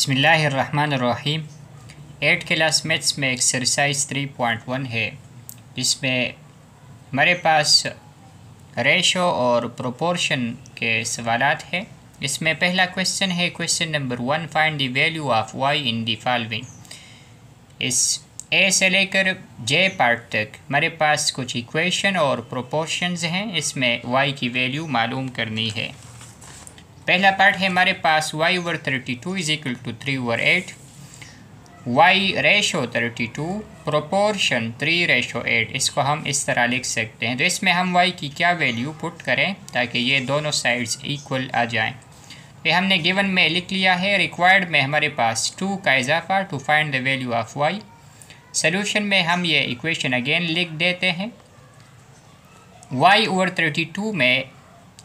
बिस्मिल्लाहिर्रहमानिर्रहीम। 8 class maths में exercise 3.1 है, जिसमें हमारे पास रेशो और प्रोपोर्शन के सवालात हैं। इसमें पहला क्वेश्चन है, question number 1, find the value of Y in the following. इस ए से लेकर जे पार्ट तक हमारे पास कुछ इक्वेशन और प्रोपोर्शंस हैं। इसमें वाई की वैल्यू मालूम करनी है। पहला पार्ट है हमारे पास y/32 is equal to 3/8, y ratio 32, proportion 3/8। इसको हम इस तरह लिख सकते हैं। तो इसमें हम y की क्या वैल्यू पुट करें ताकि ये दोनों साइड्स इक्वल आ जाएं। तो हमने गिवन में लिख लिया है। रिक्वायर्ड में हमारे पास 2 का इजाफा to find the value of y। Solution में हम ये इक्वेशन अगेन लिख देते हैं। y/32 में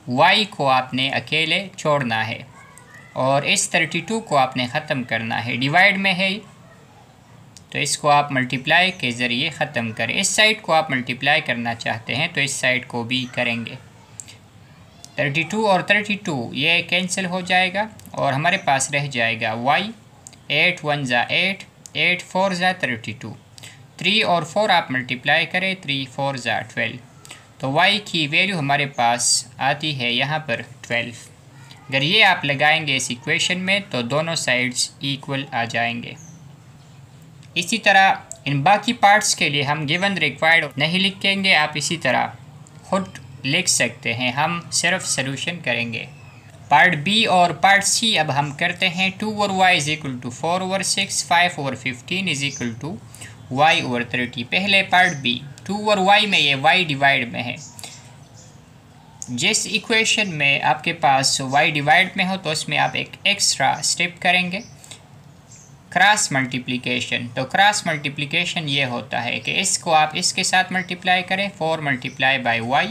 y को आपने अकेले छोड़ना है और इस 32 को आपने ख़त्म करना है। डिवाइड में है तो इसको आप मल्टीप्लाई के ज़रिए ख़त्म करें। इस साइड को आप मल्टीप्लाई करना चाहते हैं तो इस साइड को भी करेंगे। 32 और 32 ये कैंसिल हो जाएगा और हमारे पास रह जाएगा y। 8 1 ज़ा 8, 8 4 ज़ा 32, 3 और 4 आप मल्टीप्लाई करें, 3 4 ज़ा 12। तो y की वैल्यू हमारे पास आती है यहाँ पर 12। अगर ये आप लगाएंगे इस इक्वेशन में तो दोनों साइड्स इक्वल आ जाएंगे। इसी तरह इन बाकी पार्ट्स के लिए हम गिवन रिक्वायर्ड नहीं लिखेंगे, आप इसी तरह खुद लिख सकते हैं। हम सिर्फ सॉल्यूशन करेंगे। पार्ट बी और पार्ट सी अब हम करते हैं। 2/y is equal to 4/6, 5/15 is equal to y/30। पहले पार्ट बी 2/y में ये y डिवाइड में है। जिस इक्वेशन में आपके पास y डिवाइड में हो तो उसमें आप एक एक्स्ट्रा स्टेप करेंगे, क्रॉस मल्टीप्लिकेशन। तो क्रॉस मल्टीप्लिकेशन ये होता है कि इसको आप इसके साथ मल्टीप्लाई करें 4 मल्टीप्लाई बाई y,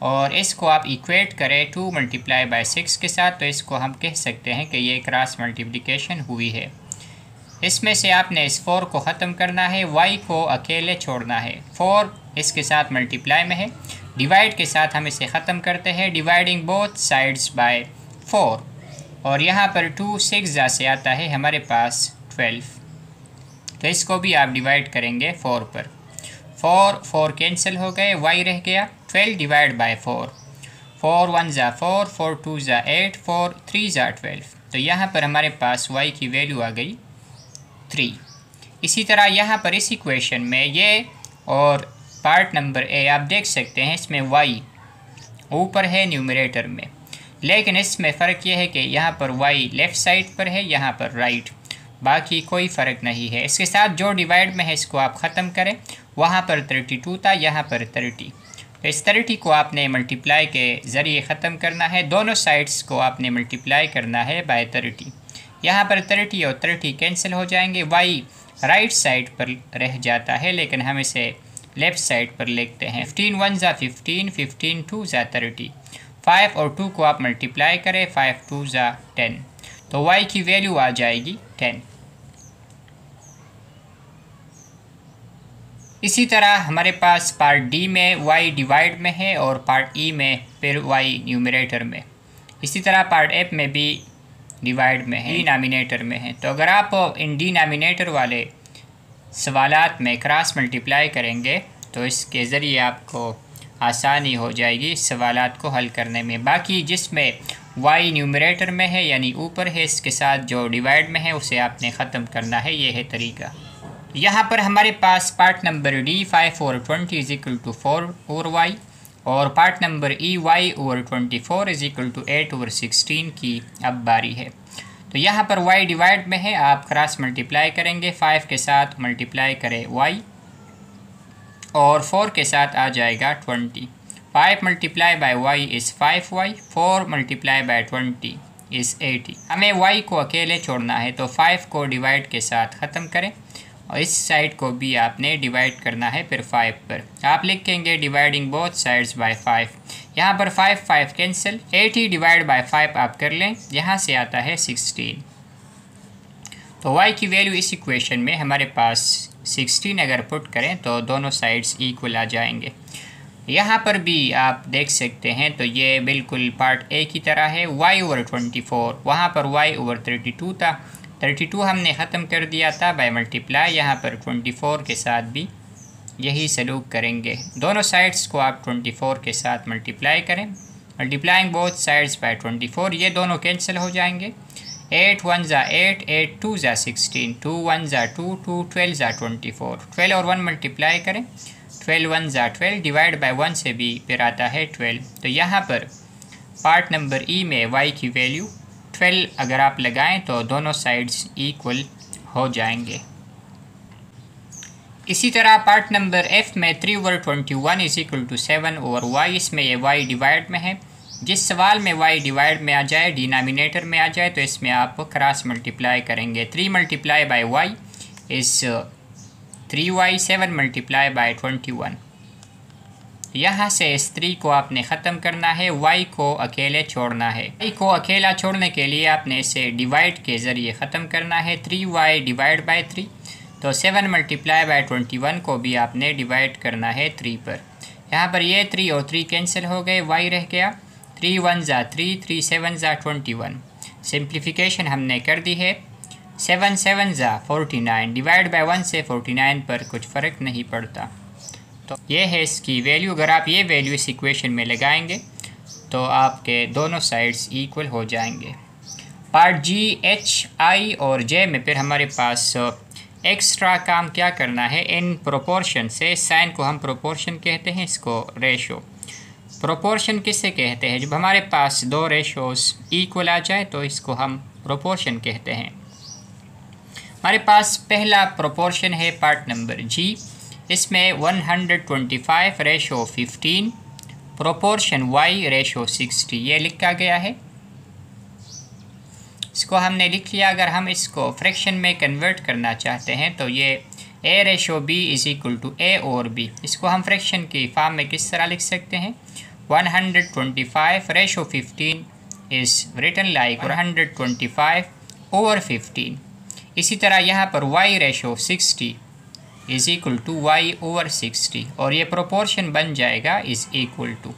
और इसको आप इक्वेट करें 2 मल्टीप्लाई बाई 6 के साथ। तो इसको हम कह सकते हैं कि ये क्रॉस मल्टीप्लिकेशन हुई है। इसमें से आपने इस 4 को ख़त्म करना है, y को अकेले छोड़ना है। 4 इसके साथ मल्टीप्लाई में है, डिवाइड के साथ हम इसे ख़त्म करते हैं, डिवाइडिंग बोथ साइड्स बाय 4। और यहाँ पर 2 6 से आता है हमारे पास 12। तो इसको भी आप डिवाइड करेंगे 4 पर। 4 कैंसिल हो गए, y रह गया 12 डिवाइड बाय 4। 4 1 ज़ा 4, 4 2 ज़ा 8, 4 3 ज़ा 12। तो यहाँ पर हमारे पास y की वैल्यू आ गई 3। इसी तरह यहाँ पर इस इक्वेशन में ये और पार्ट नंबर ए आप देख सकते हैं, इसमें y ऊपर है न्यूमरेटर में, लेकिन इसमें फ़र्क ये है कि यहाँ पर y लेफ़्ट साइड पर है, यहाँ पर राइट। बाकी कोई फ़र्क नहीं है। इसके साथ जो डिवाइड में है इसको आप ख़त्म करें। वहाँ पर 32 था, यहाँ पर 30। तो इस 30 को आपने मल्टीप्लाई के ज़रिए ख़त्म करना है। दोनों साइड्स को आपने मल्टीप्लाई करना है बाय 30। यहाँ पर 30 और 30 कैंसिल हो जाएंगे, y राइट साइड पर रह जाता है, लेकिन हम इसे लेफ़्ट साइड पर लिखते हैं। 15 1 ज़ा 15, 15 2 ज़ा 30। 5 और 2 को आप मल्टीप्लाई करें, 5 2 ज़ा 10। तो y की वैल्यू आ जाएगी 10। इसी तरह हमारे पास पार्ट डी में y डिवाइड में है और पार्ट ई में फिर y न्यूमरेटर में। इसी तरह पार्ट एफ में भी डिवाइड में है, डिनोमिनेटर में है। तो अगर आप इन डिनोमिनेटर वाले सवालात में क्रॉस मल्टीप्लाई करेंगे तो इसके ज़रिए आपको आसानी हो जाएगी सवालात को हल करने में। बाकी जिसमें y न्यूमरेटर में है यानी ऊपर है, इसके साथ जो डिवाइड में है उसे आपने ख़त्म करना है। ये है तरीका। यहाँ पर हमारे पास part number D 5/20 is equal to 4/y और part number E y/24 is equal to 8/16 की अब बारी है। तो यहाँ पर y डिवाइड में है, आप क्रॉस मल्टीप्लाई करेंगे। 5 के साथ मल्टीप्लाई करें y और 4 के साथ आ जाएगा 20। 5 multiply by y is 5y, 4 multiply by 20 is 80। हमें y को अकेले छोड़ना है तो 5 को डिवाइड के साथ ख़त्म करें और इस साइड को भी आपने डिवाइड करना है फिर 5 पर। आप लिखेंगे डिवाइडिंग बोथ साइड्स बाय 5। यहाँ पर 5 5 कैंसिल, 80 डिवाइड बाय 5 आप कर लें, यहाँ से आता है 16। तो y की वैल्यू इस इक्वेशन में हमारे पास 16 अगर पुट करें तो दोनों साइड्स इक्वल आ जाएंगे। यहाँ पर भी आप देख सकते हैं तो ये बिल्कुल पार्ट ए की तरह है। y/24, वहाँ पर y/32 था, 32 हमने ख़त्म कर दिया था बाय मल्टीप्लाई, यहाँ पर 24 के साथ भी यही सलूक करेंगे। दोनों साइड्स को आप 24 के साथ मल्टीप्लाई करें। मल्टीप्लाइंग बोथ साइड्स बाय 24, ये दोनों कैंसिल हो जाएंगे। 8 1 ज़ा 8, 8 2 ज़ा 16, 2 1 ज़ा 2, 2 12 ज़ा 24। 12 और 1 मल्टीप्लाई करें, 12 1 ज़ा 12, डिवाइड बाय 1 से भी फिर आता है 12। तो यहाँ पर पार्ट नंबर ई में y की वैल्यू 12 अगर आप लगाएं तो दोनों साइड्स इक्वल हो जाएंगे। इसी तरह पार्ट नंबर एफ में 3 over 21 is equal to 7 over y, इसमें ये y डिवाइड में है। जिस सवाल में y डिवाइड में आ जाए, डिनोमिनेटर में आ जाए, तो इसमें आप क्रॉस मल्टीप्लाई करेंगे। 3 multiply by y is 3y, 7 multiply by 21। यहाँ से इस 3 को आपने ख़त्म करना है, y को अकेले छोड़ना है। y को अकेला छोड़ने के लिए आपने इसे डिवाइड के ज़रिए ख़त्म करना है। 3y डिवाइड बाय 3, तो 7 मल्टीप्लाई बाय 21 को भी आपने डिवाइड करना है 3 पर। यहाँ पर ये 3 और 3 कैंसिल हो गए, y रह गया 3 1 ज़ा 3, 3 7 ज़ा 21। सिंप्लीफिकेशन हमने कर दी है। 7 7 ज़ा 49, डिवाइड बाय 1 से 49 पर कुछ फ़र्क नहीं पड़ता। तो ये है इसकी वैल्यू। अगर आप ये वैल्यू इस इक्वेशन में लगाएंगे तो आपके दोनों साइड्स इक्वल हो जाएंगे। पार्ट जी, एच, आई और जे में फिर हमारे पास एक्स्ट्रा काम क्या करना है, इन प्रोपोर्शन से। साइन को हम प्रोपोर्शन कहते हैं, इसको रेशो। प्रोपोर्शन किसे कहते हैं? जब हमारे पास दो रेशोस इक्वल आ जाए तो इसको हम प्रोपोर्शन कहते हैं। हमारे पास पहला प्रोपोर्शन है पार्ट नंबर जी, इसमें 125 रेशो 15, प्रोपोर्शन y रेशो 60 ये लिखा गया है। इसको हमने लिख लिया। अगर हम इसको फ्रैक्शन में कन्वर्ट करना चाहते हैं तो ये a ratio b is equal to a और b। इसको हम फ्रैक्शन की फॉर्म में किस तरह लिख सकते हैं? 125 ratio 15 is written like 125 over 15। इसी तरह यहाँ पर y ratio 60 is equal to y over 60, और ये प्रोपोर्शन बन जाएगा इज़ इक्वल टू।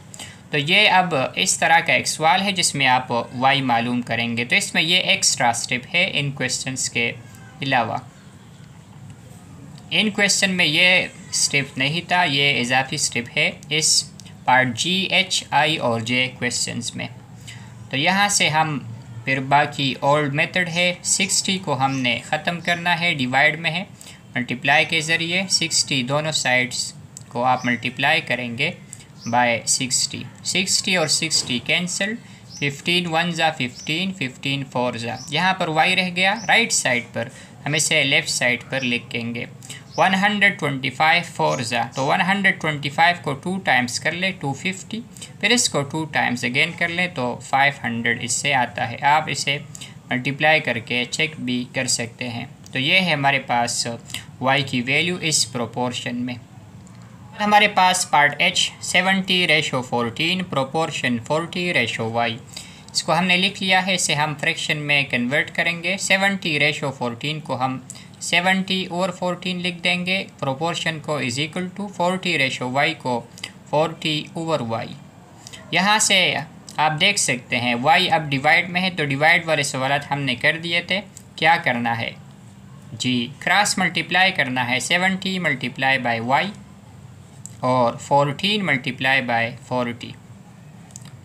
तो ये अब इस तरह का एक सवाल है जिसमें आप y मालूम करेंगे। तो इसमें ये एक्स्ट्रा स्टेप है इन क्वेश्चंस के अलावा। इन क्वेश्चन में ये स्टेप नहीं था, ये इजाफी स्टेप है इस पार्ट जी, एच, आई और जे क्वेश्चंस में। तो यहाँ से हम फिर बाकी ओल्ड मेथड है, 60 को हमने ख़त्म करना है, डिवाइड में है, मल्टीप्लाई के ज़रिए। 60 दोनों साइड्स को आप मल्टीप्लाई करेंगे बाय 60। 60 और 60 कैंसिल, 15 1 ज़ा 15, 15 4 ज़ा। यहाँ पर y रह गया राइट साइड पर, हम इसे लेफ़्ट साइड पर लिखेंगे। 125 4 ज़ा, तो 125 को 2 टाइम्स कर ले 250, फिर इसको 2 टाइम्स अगेन कर ले तो 500 इससे आता है। आप इसे मल्टीप्लाई करके चेक भी कर सकते हैं। तो ये है हमारे पास y की वैल्यू इस प्रोपोर्शन में। हमारे पास part H, 70 ratio 14, proportion 40 ratio y। इसको हमने लिख लिया है, इसे हम फ्रैक्शन में कन्वर्ट करेंगे। 70 रेशो 14 को हम 70 और 14 लिख देंगे, प्रोपोर्शन को is equal to 40 ratio y को 40 ओवर y। यहाँ से आप देख सकते हैं y अब डिवाइड में है, तो डिवाइड वाले सवाल हमने कर दिए थे। क्या करना है जी, क्रॉस मल्टीप्लाई करना है। 70 मल्टीप्लाई बाय y और 14 मल्टीप्लाई बाय 40।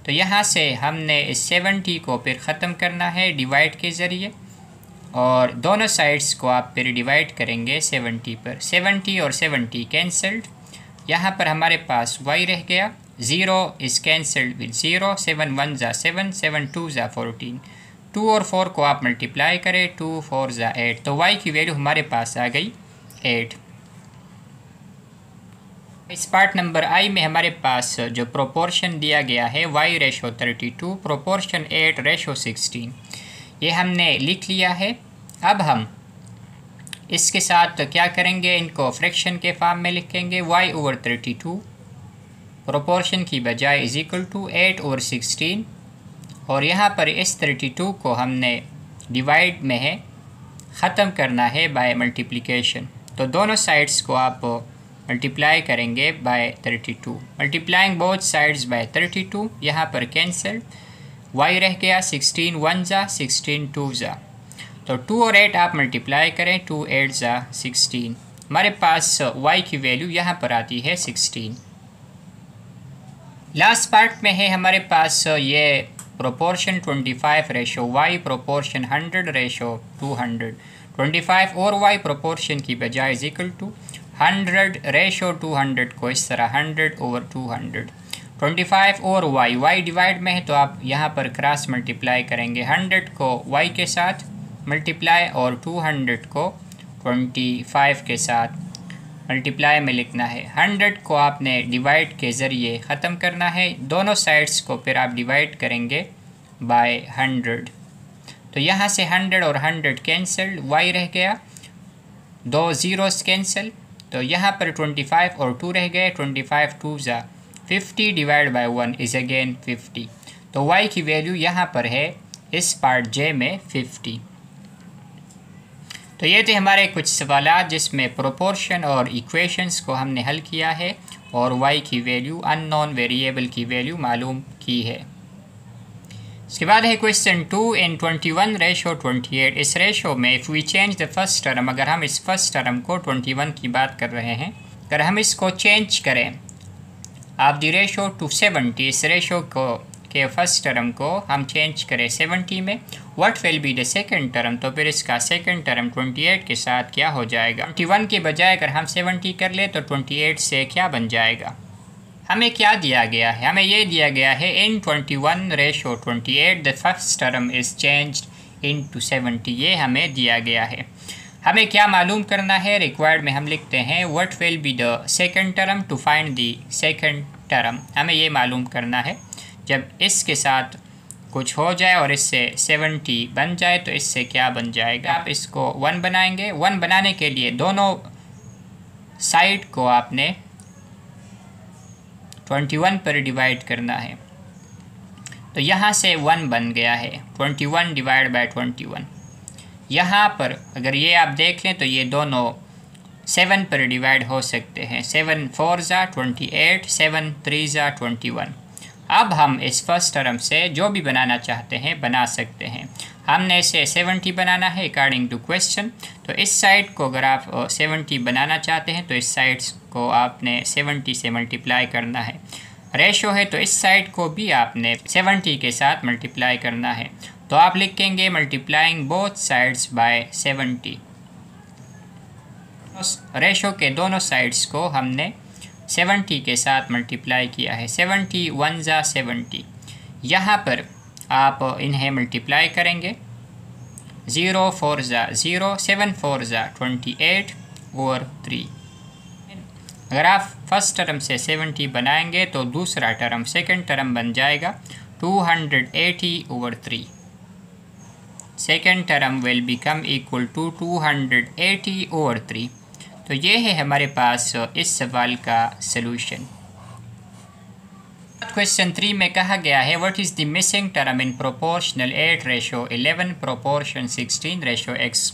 तो यहाँ से हमने इस 70 को फिर ख़त्म करना है डिवाइड के ज़रिए, और दोनों साइड्स को आप फिर डिवाइड करेंगे 70 पर। 70 और 70 कैंसल्ड, यहाँ पर हमारे पास y रह गया, 0 इज़ कैंसल्ड विद 0, 7 1 ज़ा 7, 7 2 ज़ा 14, 2 और 4 को आप मल्टीप्लाई करें, 2 4 ज़ा 8, तो y की वैल्यू हमारे पास आ गई 8। इस पार्ट नंबर आई में हमारे पास जो प्रोपोर्शन दिया गया है y रेशो 32, प्रोपोर्शन 8 रेशो 16, ये हमने लिख लिया है। अब हम इसके साथ क्या करेंगे, इनको फ्रैक्शन के फॉर्म में लिखेंगे। y ओवर 32 प्रोपोर्शन की बजाय इज इक्वल टू 8 ओवर 16, और यहाँ पर इस 32 को हमने डिवाइड में है ख़त्म करना है बाय मल्टीप्लिकेशन। तो दोनों साइड्स को आप मल्टीप्लाई करेंगे by 32, multiplying both sides by 32। यहाँ पर कैंसिल, y रह गया 16 1 ज़ा 16 2 ज़ा। तो 2 और 8 आप मल्टीप्लाई करें, 2 8 ज़ा 16, हमारे पास y की वैल्यू यहाँ पर आती है 16। लास्ट पार्ट में है हमारे पास ये प्रोपोर्शन 25:y, प्रोपोर्शन 100:200, 25 और y प्रोपोर्शन की बजाय इज इक्वल टू 100:200 को इस तरह 100/200, 25 और y डिवाइड में है तो आप यहाँ पर क्रॉस मल्टीप्लाई करेंगे, 100 को y के साथ मल्टीप्लाई और 200 को 25 के साथ मल्टीप्लाई में लिखना है। 100 को आपने डिवाइड के ज़रिए ख़त्म करना है, दोनों साइड्स को फिर आप डिवाइड करेंगे बाय 100। तो यहाँ से 100 और 100 कैंसल्ड, y रह गया, 2 ज़ीरोस कैंसिल, तो यहाँ पर 25 और 2 रह गए, 25 2 ज़ा 50 डिवाइड बाय 1 इज़ अगेन 50। तो y की वैल्यू यहाँ पर है इस पार्ट जे में 50। तो ये थे हमारे कुछ सवालात जिसमें प्रोपोर्शन और इक्वेशंस को हमने हल किया है और y की वैल्यू, अननोन वेरिएबल की वैल्यू मालूम की है। इसके बाद है क्वेश्चन 2 इन 21:28। इस रेशो में if we change the first term, अगर हम इस फर्स्ट टर्म को 21 की बात कर रहे हैं, अगर हम इसको चेंज करें ऑफ द रेशो टू 70, इस रेशो को के फर्स्ट टर्म को हम चेंज करें 70 में, what will be the second term, तो फिर इसका सेकंड टर्म 28 के साथ क्या हो जाएगा। 21 के बजाय अगर हम 70 कर ले तो 28 से क्या बन जाएगा। हमें क्या दिया गया है, हमें ये दिया गया है इन 21:28 the first term is changed into 70, ये हमें दिया गया है। हमें क्या मालूम करना है, रिक्वायर्ड में हम लिखते हैं what will be the second term to find the second term. हमें ये मालूम करना है जब इसके साथ कुछ हो जाए और इससे 70 बन जाए तो इससे क्या बन जाएगा। आप इसको 1 बनाएंगे, 1 बनाने के लिए दोनों साइड को आपने 21 पर डिवाइड करना है, तो यहाँ से 1 बन गया है, 21 डिवाइड बाय 21। यहाँ पर अगर ये आप देख लें तो ये दोनों 7 पर डिवाइड हो सकते हैं, 7 4 ज़ा 28, 7 3 ज़ा 21। अब हम इस फर्स्ट टर्म से जो भी बनाना चाहते हैं बना सकते हैं। हमने इसे 70 बनाना है अकॉर्डिंग टू क्वेश्चन, तो इस साइड को अगर आप 70 बनाना चाहते हैं तो इस साइड्स को आपने 70 से मल्टीप्लाई करना है। रेशो है तो इस साइड को भी आपने 70 के साथ मल्टीप्लाई करना है, तो आप लिखेंगे multiplying both sides bye 70। Ratio के दोनों साइड्स को हमने 70 के साथ मल्टीप्लाई किया है, 70 1 ज़ा 70। यहाँ पर आप इन्हें मल्टीप्लाई करेंगे, 0 4 ज़ा 0, 7 4 ज़ा 28 और 3। अगर आप फर्स्ट टर्म से 70 बनाएंगे तो दूसरा टर्म सेकंड टर्म बन जाएगा 280/3। Second term will become equal to 280/3। तो ये है हमारे पास इस सवाल का सलूशन। क्वेश्चन 3 में कहा गया है what is the missing term in proportional 8:11 proportion 16:x।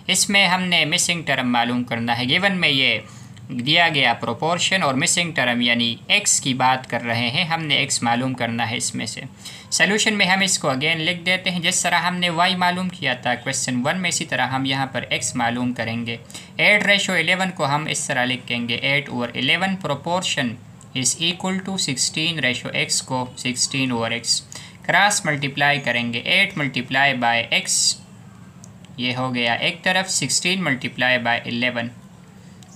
इसमें हमने मिसिंग टर्म मालूम करना है। गिवन में ये दिया गया प्रोपोर्शन और मिसिंग टर्म यानी x की बात कर रहे हैं, हमने x मालूम करना है इसमें से। सॉल्यूशन में हम इसको अगेन लिख देते हैं, जिस तरह हमने y मालूम किया था क्वेश्चन 1 में, इसी तरह हम यहाँ पर x मालूम करेंगे। 8:11 को हम इस तरह लिखेंगे 8/11 proportion is equal to 16:x को 16/x। क्रॉस मल्टीप्लाई करेंगे, 8 मल्टीप्लाई बाय x ये हो गया एक तरफ, 16 मल्टीप्लाई बाय 11।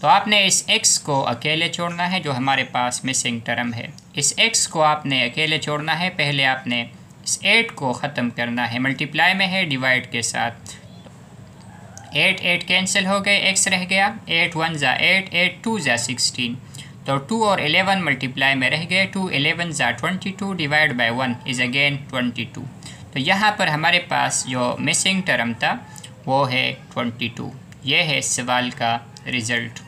तो आपने इस x को अकेले छोड़ना है जो हमारे पास मिसिंग टर्म है। इस x को आपने अकेले छोड़ना है, पहले आपने इस 8 को ख़त्म करना है, मल्टीप्लाई में है डिवाइड के साथ। 8 कैंसिल हो गए, x रह गया, 8 1 ज़ा 8, 8 2 ज़ा 16। तो 2 और 11 मल्टीप्लाई में रह गए, 2 11 ज़ा 22 डिवाइड बाय 1 इज़ अगेन 22। तो यहाँ पर हमारे पास जो मिसिंग टर्म था वो है 22। ये है इस सवाल का रिज़ल्ट।